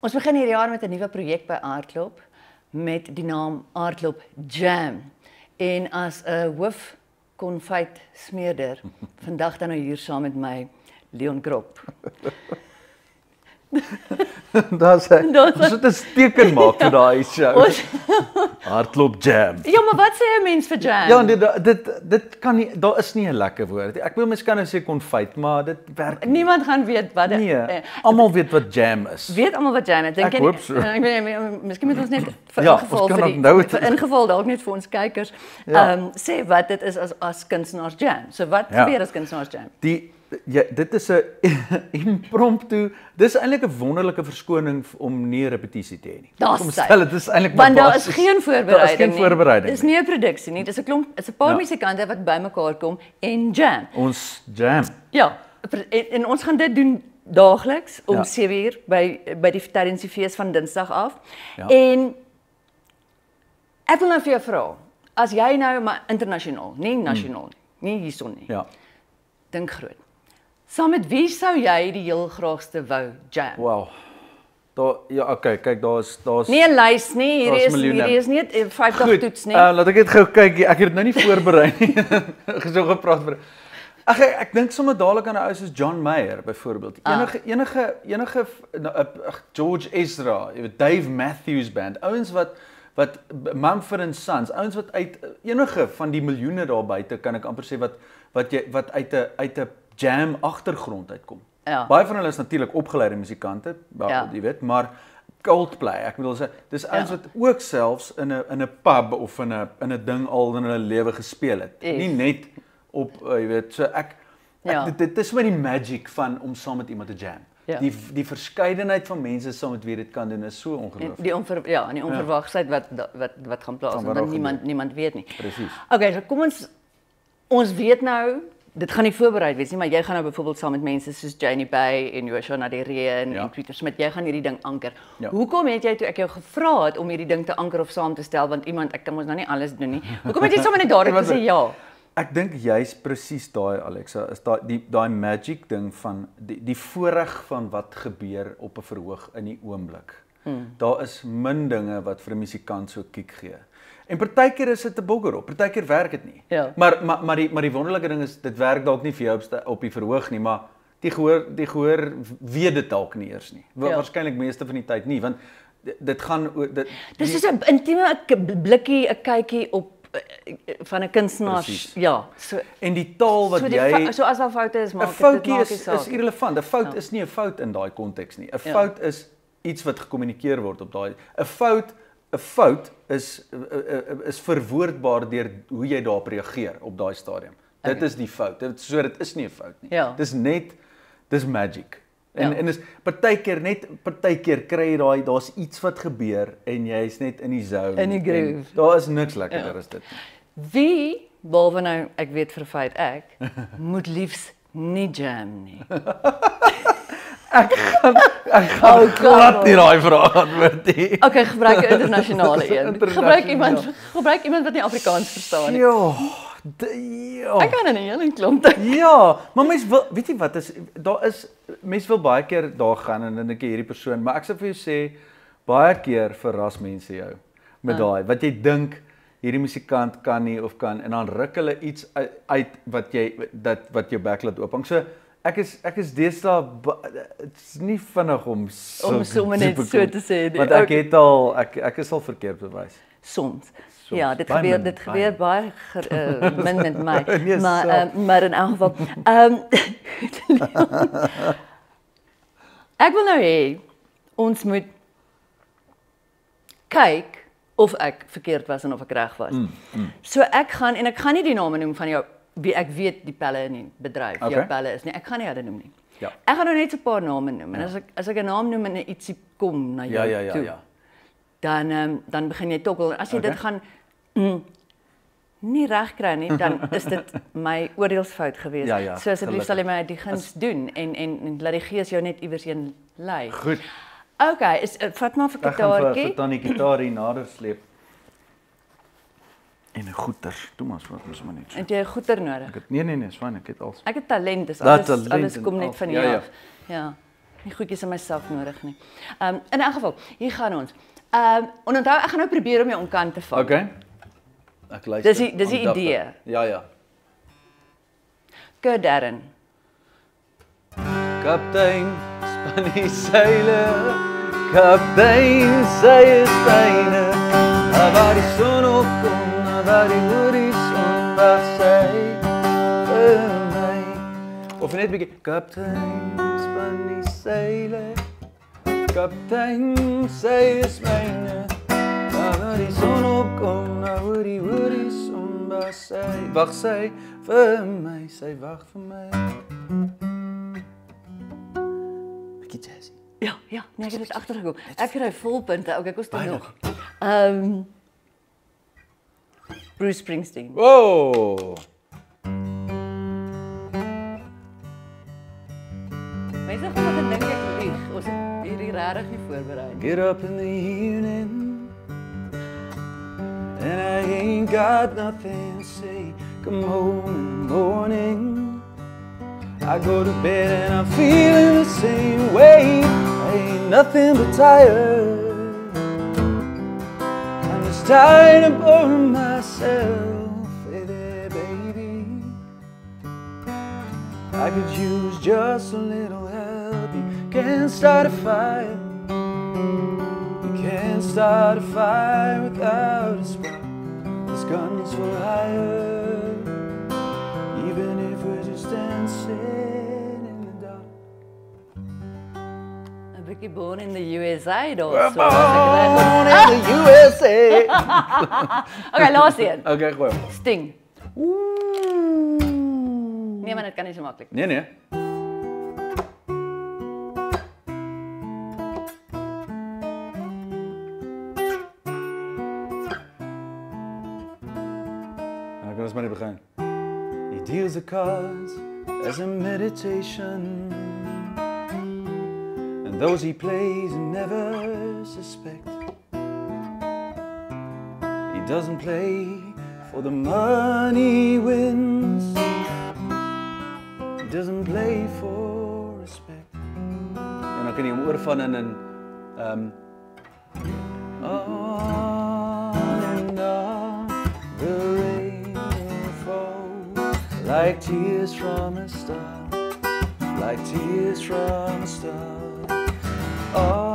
Ons begin hierdie jaar met 'n nuwe projek by Aardklop met die naam Aardklop Jam. En as 'n hoofkonfyt smeerder, vandag dan nou hier saam met my Leon Krop. Ons moet 'n teken maak vir daai show. Hardloop Jam. Ja, maar wat sê 'n mens vir jam? Ja, dit kan nie, daar is nie 'n lekker woord. Ek wil miskien nou sê konfyt, maar dit werk nie. Niemand gaan weet wat dit Nee, almal weet wat jam is. Weet almal wat jam is. Dink Ek hoop so. Ek weet miskien moet ons net vir Ja, ingeval ons kan vir ook nou vir ingeval dalk net vir ons kykers sê wat dit is as kunstenaars jam. So wat gebeur as kunstenaars jam? Dit is 'n impromptu. Dis eintlik 'n wonderlike verskoning om nie 'n repetisie te hê nie. Kom stel dit is eintlik want daar is geen voorbereiding. Daar is geen voorbereiding. Dis nie 'n produksie nie. Dis 'n klomp, is 'n paar musikante wat bymekaar kom en jam. Ons jam. Ja, en ons gaan dit doen daagliks om 7:00 by die tydens die fees van Dinsdag af. Ja. En ek wil nou vir jou vra, as jy nou maar internasionaal, nie nasionaal nie hierson nie. Ja. Dink groot. Saam met wie sou jy die heel graagste wou jam? Wow. Okay, kyk, daar's nie 'n lys nie. Hierdie is nie 'n 50 toets nie. Laat ek net gou kyk. Ek het dit nou nie voorberei nie. So gepraat vir. Ek dink sommer dadelik aan 'n ou soos John Mayer byvoorbeeld. Enige George Ezra, jy weet Dave Matthews Band, ouens wat Mumford & Sons, ouens wat uit enige van die miljoene daar buite kan ek amper sê wat uit 'n jam agtergrond uitkom. Ja. Baie van hulle is natuurlik opgeleide musikante, jy weet, maar Coldplay, ek bedoel sê, dis ouens wat ook selfs in 'n pub of in 'n ding al in hulle lewe gespeel het. Nie net op jy weet, so dit is maar die magic van om saam met iemand te jam. Ja. Die verskeidenheid van mense saam met wie dit kan doen is so ongelooflik. Die onverwagsheid wat gaan plaasvind want niemand weet nie. Presies. Okay, so kom ons weet nou, dit gaan nie voorbereid wees nie, maar jy gaan nou byvoorbeeld saam met mense soos Janie Bay en Joshua Nadiree en Pieter Smit, jy gaan hierdie ding anker. Ja. Hoekom het jy toe ek jou gevra het om hierdie ding te anker of saam te stel, want ek kan mos nou nie alles doen nie. Hoekom het jy sommer net dadelik gesê ja? Ek dink jy's presies daai Alexa, is daai magic ding van die voorreg van wat gebeur op 'n verhoog in die oomblik. Daar is min dinge wat vir 'n musikant so kiek gee. En partykeer is dit 'n boggerop, partykeer werk dit nie. Ja. Maar die wonderlike ding is dit werk dalk nie vir jou op die verhoog nie, maar die gehoor weet dit dalk nie eers nie. Waarskynlik meeste van die tyd nie, want dit gaan dis is 'n intieme blikkie, 'n kykie op van 'n kunstenaar. Ja, so en die taal wat jy so as daar foute is, maak dit maak is irrelevant. 'n Fout is nie 'n fout in daai konteks nie. 'n Fout is iets wat gekommunikeer word op daai. 'n Fout is verwoordbaar deur hoe jy daarop reageer op daai stadium. Dit is die fout. Dit is nie 'n fout nie. Dis magic. En is partykeer kry jy daar's iets wat gebeur en jy's net in die zone. In die groove. Daar is niks lekkerder as dit nie. Wie, behalwe nou, ek weet vir 'n feit moet liefs nie jam nie. Ek gaan glad nie daai vraag antwoord nie. Okay, gebruik 'n internasionale een. Gebruik iemand wat nie Afrikaans verstaan nie. Ja. Ek kan in 'n hele klomp. Ja, maar mens wil, weet jy wat is mense wil baie keer daar gaan en dan dink jy hierdie persoon, maar ek sou vir jou sê baie keer verras mense jou met daai wat jy dink hierdie musikant kan nie of kan en dan ruk hulle iets uit wat jou bek laat oophang. So ek is deesdae dit's nie vinnig om sommer net so te sê nie. Want ek is al verkeerd bewys. Soms. Ja, dit gebeur baie min met my. Maar in elk geval ek wil nou hê ons moet kyk of ek verkeerd was en of ek reg was. So ek gaan nie die name noem van jou wie ek weet die pelle in die bedryf, jou pelle is nie. Ek gaan nie hulle noem nie. Ja. Ek gaan nou net 'n paar name noem en as ek 'n naam noem en ietsie kom na jou toe. Dan begin jy tokkel. As jy dit gaan nie reg kry nie, dan is dit my oordeelsfout geweest. So asseblief sal jy my die guns doen en laat die gees jou net iewers heen lei. Goed. Okay, vat maar vir gitaartjie. Ek gaan dan die gitaar hier nader sleep. En 'n goeter. Thomas, wat moet maar net. Het jy 'n goeter nodig? Nee, is fyn, ek het alles. Ek het talent, alles kom net van jou af. Ja. nie goedjies in my sak nodig nie. In elk geval, hier gaan ons. En onthou, ek gaan nou probeer om jou omkant te vang. Okay. Ek luister. Dis die idee. Ja. Go Darren. Kaptein, span die seile. Kaptein, sy is fyne. Waar die son opkom, waar die horizon wat sy vir my. Of net 'n bietjie. Kaptein, span die seile. Kaptein, sy is myne. Waar die son opkom, waar die horizon wat sy. Wag sy vir my, sy wag vir my. Bietjie jazzy. Ja, nee, ek het dit agtergekom. Ek kry volpunte. Okay, kom staan nog. Bruce Springsteen. Wow. Mense gaan wat dink ek lieg. Ons het hierdie regtig nie voorberei. Get up in the evening and I ain't got nothing to say. Come home in the morning. I go to bed and I'm feeling the same way. I ain't nothing but tired. I'm just tired of boring myself. Hey there, baby. I could use just a little help. You can't start a fire. You can't start a fire without a spark. This gun's for hire. Even if we're just dancing in the dark. A bietjie born in the USA daar. Born in the USA. Okay, laaste een. Okay, gooi. Sting. Nee, maar dit kan nie so maklik. Nee. Kan ons maar net begin. He deals the cards as a meditation, and those he plays never suspect. He doesn't play for the money he wins. He doesn't play for respect. En dan kan jy hom oorvan in 'n like tears from a star, like tears from a star. Oh.